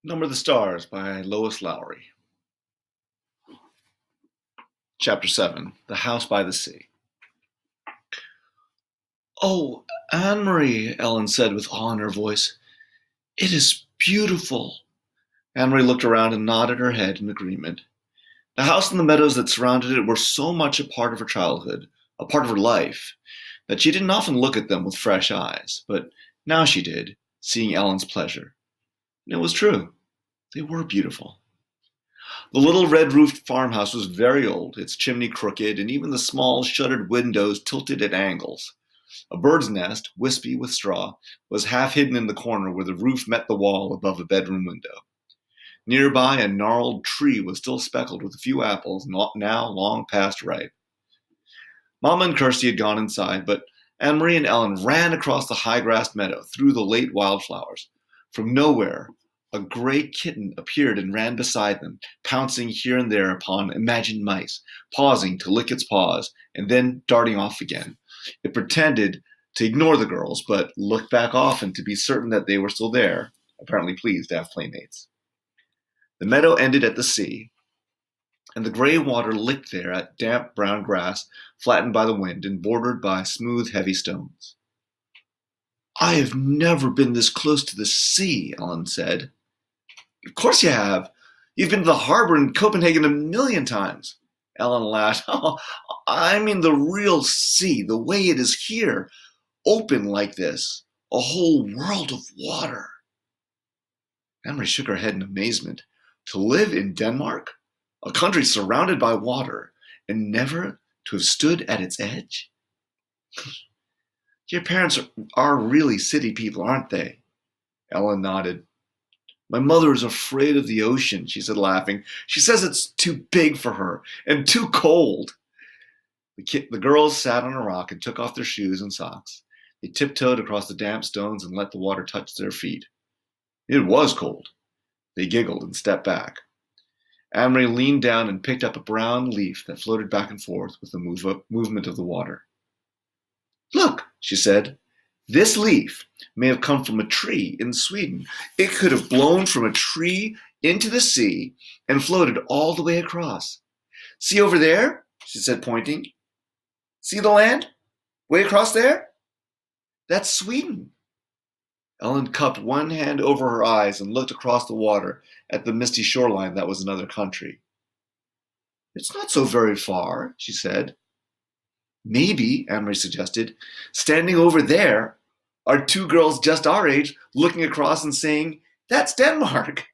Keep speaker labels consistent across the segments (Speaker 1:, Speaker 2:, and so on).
Speaker 1: Number the Stars by Lois Lowry. Chapter 7 The House by the Sea. "Oh, Anne-Marie," Ellen said with awe in her voice. "It is beautiful." Anne-Marie looked around and nodded her head in agreement. The house and the meadows that surrounded it were so much a part of her childhood, a part of her life, that she didn't often look at them with fresh eyes. But now she did, seeing Ellen's pleasure. And it was true. They were beautiful. The little red-roofed farmhouse was very old, its chimney crooked, and even the small shuttered windows tilted at angles. A bird's nest, wispy with straw, was half hidden in the corner where the roof met the wall above a bedroom window. Nearby, a gnarled tree was still speckled with a few apples, now long past ripe. Mama and Kirsty had gone inside, but Anne-Marie and Ellen ran across the high-grassed meadow, through the late wildflowers. From nowhere, a gray kitten appeared and ran beside them, pouncing here and there upon imagined mice, pausing to lick its paws, and then darting off again. It pretended to ignore the girls, but looked back often to be certain that they were still there, apparently pleased to have playmates. The meadow ended at the sea, and the gray water licked there at damp brown grass, flattened by the wind and bordered by smooth, heavy stones. "I have never been this close to the sea," Ellen said. "Of course you have. You've been to the harbor in Copenhagen 1,000,000 times." Ellen laughed. "Oh, I mean the real sea, the way it is here, open like this, a whole world of water." Emery shook her head in amazement. To live in Denmark, a country surrounded by water, and never to have stood at its edge? "Your parents are really city people, aren't they?" Ellen nodded. "My mother is afraid of the ocean," she said, laughing. "She says it's too big for her and too cold." The girls sat on a rock and took off their shoes and socks. They tiptoed across the damp stones and let the water touch their feet. It was cold. They giggled and stepped back. Anne-Marie leaned down and picked up a brown leaf that floated back and forth with the movement of the water. "Look," she said. "This leaf may have come from a tree in Sweden. It could have blown from a tree into the sea and floated all the way across. See over there?" she said, pointing. "See the land? Way across there? That's Sweden." Ellen cupped one hand over her eyes and looked across the water at the misty shoreline that was another country. "It's not so very far," she said. "Maybe," Anne-Marie suggested, "standing over there are two girls just our age looking across and saying, 'That's Denmark.'"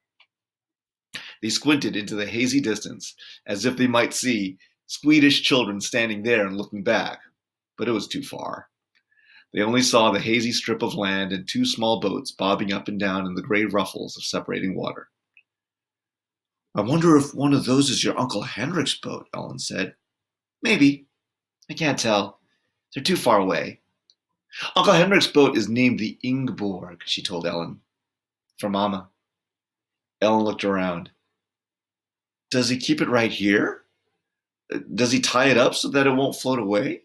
Speaker 1: They squinted into the hazy distance as if they might see Swedish children standing there and looking back, but it was too far. They only saw the hazy strip of land and two small boats bobbing up and down in the gray ruffles of separating water. "I wonder if one of those is your Uncle Henrik's boat," Ellen said. "Maybe. I can't tell. They're too far away." "Uncle Henrik's boat is named the Ingeborg," she told Ellen. "For Mama." Ellen looked around. "Does he keep it right here? Does he tie it up so that it won't float away?"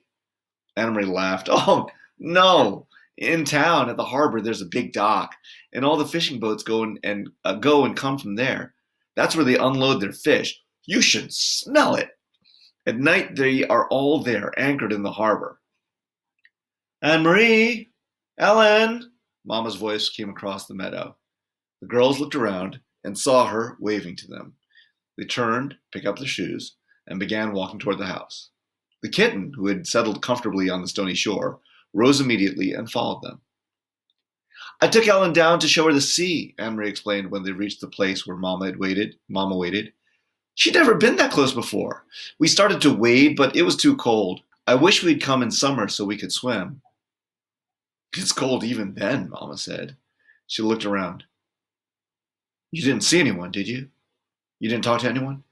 Speaker 1: Anne-Marie laughed. "Oh, no. In town at the harbor there's a big dock, and all the fishing boats go and come from there. That's where they unload their fish. You should smell it. At night they are all there, anchored in the harbor." "Anne-Marie! Ellen!" Mama's voice came across the meadow. The girls looked around and saw her waving to them. They turned, picked up their shoes, and began walking toward the house. The kitten, who had settled comfortably on the stony shore, rose immediately and followed them. "I took Ellen down to show her the sea," Anne-Marie explained when they reached the place where Mama waited. "She'd never been that close before. We started to wade, but it was too cold. I wish we'd come in summer so we could swim." "It's cold even then," Mama said. She looked around. "You didn't see anyone, did you? You didn't talk to anyone?"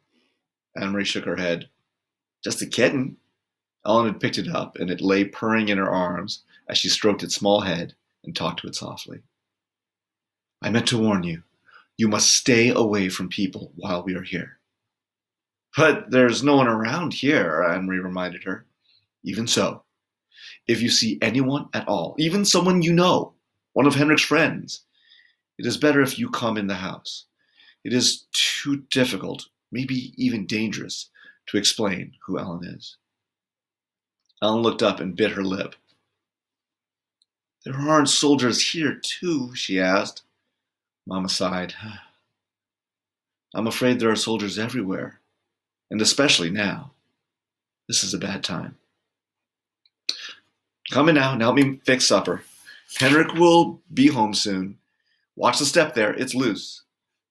Speaker 1: Anne-Marie shook her head. "Just the kitten." Ellen had picked it up, and it lay purring in her arms as she stroked its small head and talked to it softly. "I meant to warn you. You must stay away from people while we are here." "But there's no one around here," Anne-Marie reminded her. "Even so. If you see anyone at all, even someone you know, one of Henrik's friends, it is better if you come in the house. It is too difficult, maybe even dangerous, to explain who Ellen is. Ellen looked up and bit her lip. There aren't soldiers here, too, she asked. Mama sighed. I'm afraid there are soldiers everywhere, and especially now. This is a bad time. Come in now and help me fix supper. Henrik will be home soon. Watch the step there, it's loose.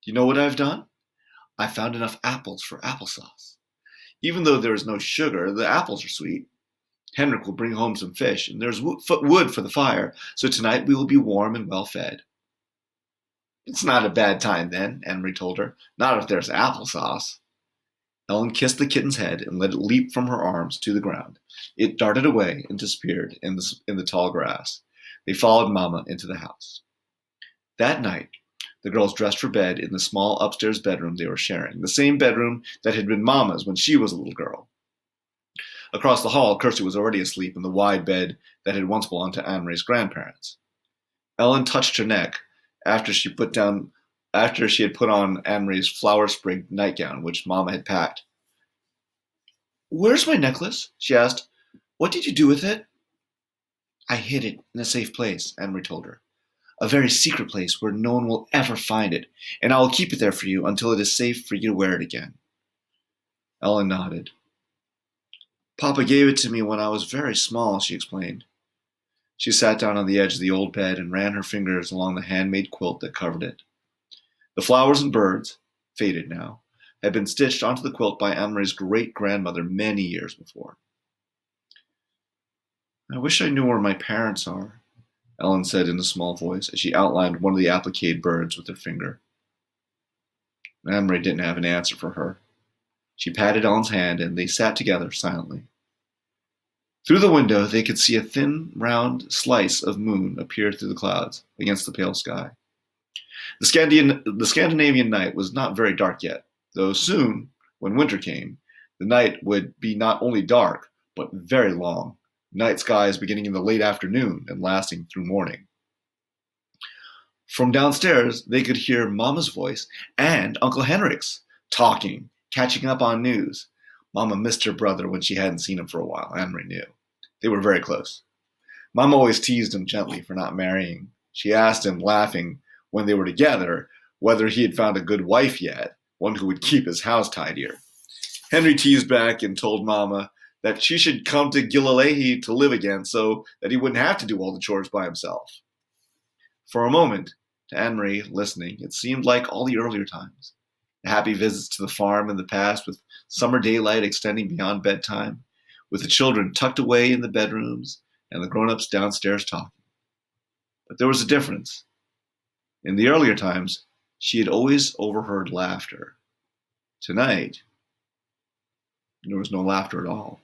Speaker 1: Do you know what I've done? I found enough apples for applesauce. Even though there is no sugar, the apples are sweet. Henrik will bring home some fish, and there's wood for the fire, so tonight we will be warm and well fed. It's not a bad time then, Emery told her. Not if there's applesauce. Ellen kissed the kitten's head and let it leap from her arms to the ground. It darted away and disappeared in the tall grass. They followed Mama into the house. That night, the girls dressed for bed in the small upstairs bedroom they were sharing, the same bedroom that had been Mama's when she was a little girl. Across the hall, Kirsty was already asleep in the wide bed that had once belonged to Anne-Marie's grandparents. Ellen touched her neck after she had put on Anne-Marie's flower-sprigged nightgown, which Mama had packed. Where's my necklace? She asked. What did you do with it? I hid it in a safe place, Anne-Marie told her. A very secret place where no one will ever find it, and I will keep it there for you until it is safe for you to wear it again. Ellen nodded. Papa gave it to me when I was very small, she explained. She sat down on the edge of the old bed and ran her fingers along the handmade quilt that covered it. The flowers and birds, faded now, had been stitched onto the quilt by Anne-Marie's great-grandmother many years before. I wish I knew where my parents are, Ellen said in a small voice as she outlined one of the appliqued birds with her finger. Anne-Marie didn't have an answer for her. She patted Ellen's hand, and they sat together silently. Through the window, they could see a thin, round slice of moon appear through the clouds against the pale sky. The Scandinavian night was not very dark yet, though soon, when winter came, the night would be not only dark, but very long, night skies beginning in the late afternoon and lasting through morning. From downstairs, they could hear Mama's voice and Uncle Henrik's talking, catching up on news. Mama missed her brother when she hadn't seen him for a while, Anne-Marie knew. They were very close. Mama always teased him gently for not marrying. She asked him, laughing, when they were together, whether he had found a good wife yet, one who would keep his house tidier. Henry teased back and told Mama that she should come to Gillaleahy to live again so that he wouldn't have to do all the chores by himself. For a moment, to Anne-Marie, listening, it seemed like all the earlier times. The happy visits to the farm in the past with summer daylight extending beyond bedtime, with the children tucked away in the bedrooms and the grown-ups downstairs talking. But there was a difference. In the earlier times, she had always overheard laughter. Tonight, there was no laughter at all.